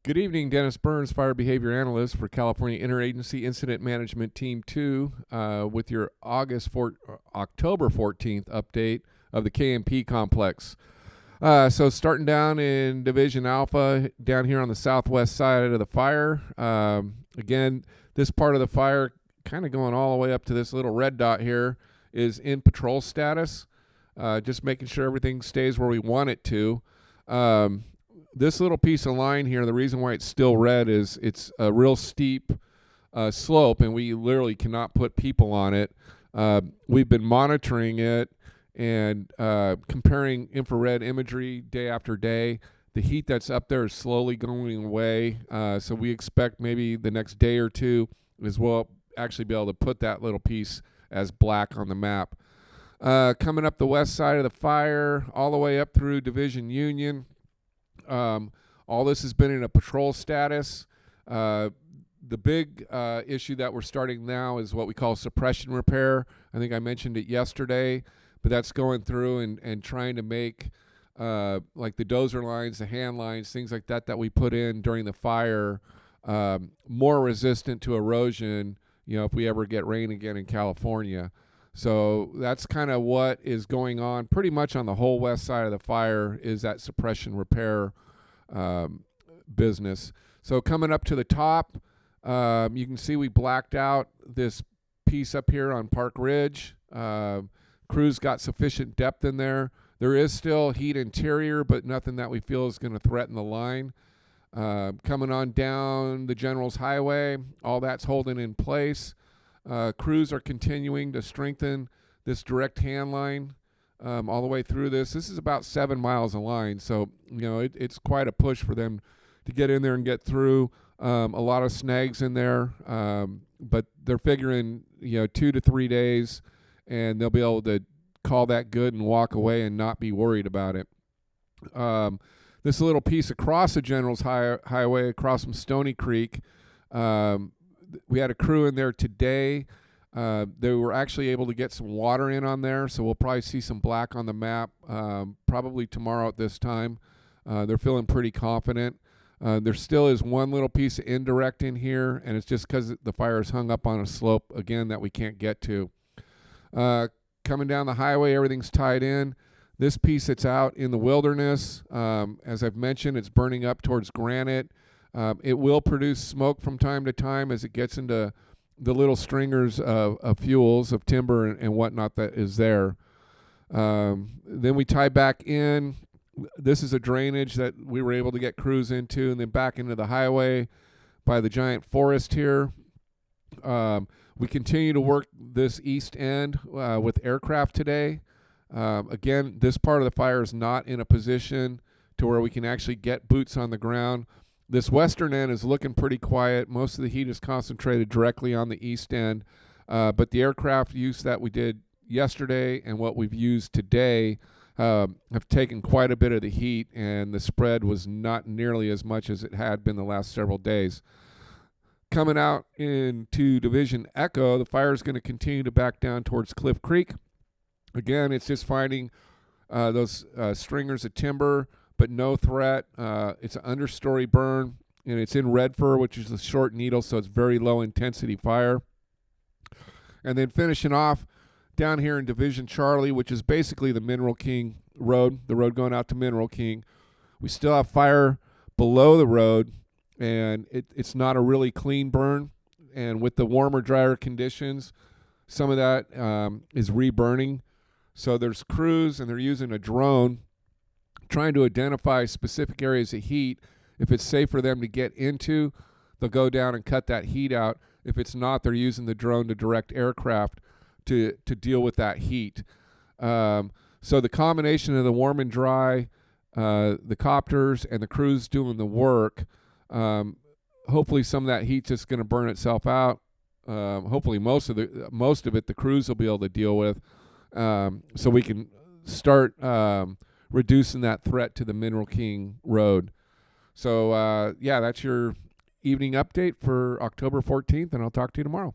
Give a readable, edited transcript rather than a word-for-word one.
Good evening, Dennis Burns, Fire Behavior Analyst for California Interagency Incident Management Team 2 with your October 14th update of the KNP complex. So starting down in Division Alpha, down here on the southwest side of the fire. Again, this part of the fire, kind of going all the way up to this little red dot here, is in patrol status. Just making sure everything stays where we want it to. This little piece of line here, the reason why it's still red is it's a real steep slope, and we literally cannot put people on it. We've been monitoring it and comparing infrared imagery day after day. The heat that's up there is slowly going away, so we expect maybe the next day or two as well actually be able to put that little piece as black on the map. Coming up the west side of the fire, all the way up through Division Union. All this has been in a patrol status. The big issue that we're starting now is what we call suppression repair. I think I mentioned it yesterday, but that's going through and trying to make like the dozer lines, the hand lines, things like that that we put in during the fire more resistant to erosion, if we ever get rain again in California. So that's kind of what is going on pretty much on the whole west side of the fire, is that suppression repair business. So coming up to the top, you can see we blacked out this piece up here on Park Ridge. Crews got sufficient depth in there. There is still heat interior, but nothing that we feel is going to threaten the line. Coming on down the General's Highway, all that's holding in place. Crews are continuing to strengthen this direct hand line all the way through this. This is about 7 miles of line, so it's quite a push for them to get in there and get through. A lot of snags in there, but they're figuring 2 to 3 days, and they'll be able to call that good and walk away and not be worried about it. This little piece across the General's Highway, across from Stony Creek, we had a crew in there today. They were actually able to get some water in on there, so we'll probably see some black on the map probably tomorrow at this time. They're feeling pretty confident. There still is one little piece of indirect in here, and it's just because the fire is hung up on a slope, again, that we can't get to. Coming down the highway, everything's tied in. This piece that's out in the wilderness, as I've mentioned, it's burning up towards granite. It will produce smoke from time to time as it gets into the little stringers of fuels, of timber and whatnot that is there. Then we tie back in. This is a drainage that we were able to get crews into, and then back into the highway by the giant forest here. We continue to work this east end with aircraft today. Again, this part of the fire is not in a position to where we can actually get boots on the ground. This western end is looking pretty quiet. Most of the heat is concentrated directly on the east end, but the aircraft use that we did yesterday and what we've used today have taken quite a bit of the heat, and the spread was not nearly as much as it had been the last several days. Coming out into Division Echo, the fire is going to continue to back down towards Cliff Creek. Again, it's just finding those stringers of timber, but no threat. It's an understory burn, and it's in red fir, which is a short needle, so it's very low intensity fire. And then finishing off down here in Division Charlie, which is basically the Mineral King Road, the road going out to Mineral King. We still have fire below the road, and it's not a really clean burn. And with the warmer, drier conditions, some of that is reburning. So there's crews, and they're using a drone trying to identify specific areas of heat. If it's safe for them to get into, they'll go down and cut that heat out. If it's not, they're using the drone to direct aircraft to deal with that heat. So the combination of the warm and dry, the copters, and the crews doing the work, hopefully some of that heat's just going to burn itself out. Hopefully most of it the crews will be able to deal with, so we can start reducing that threat to the Mineral King Road. So, that's your evening update for October 14th, and I'll talk to you tomorrow.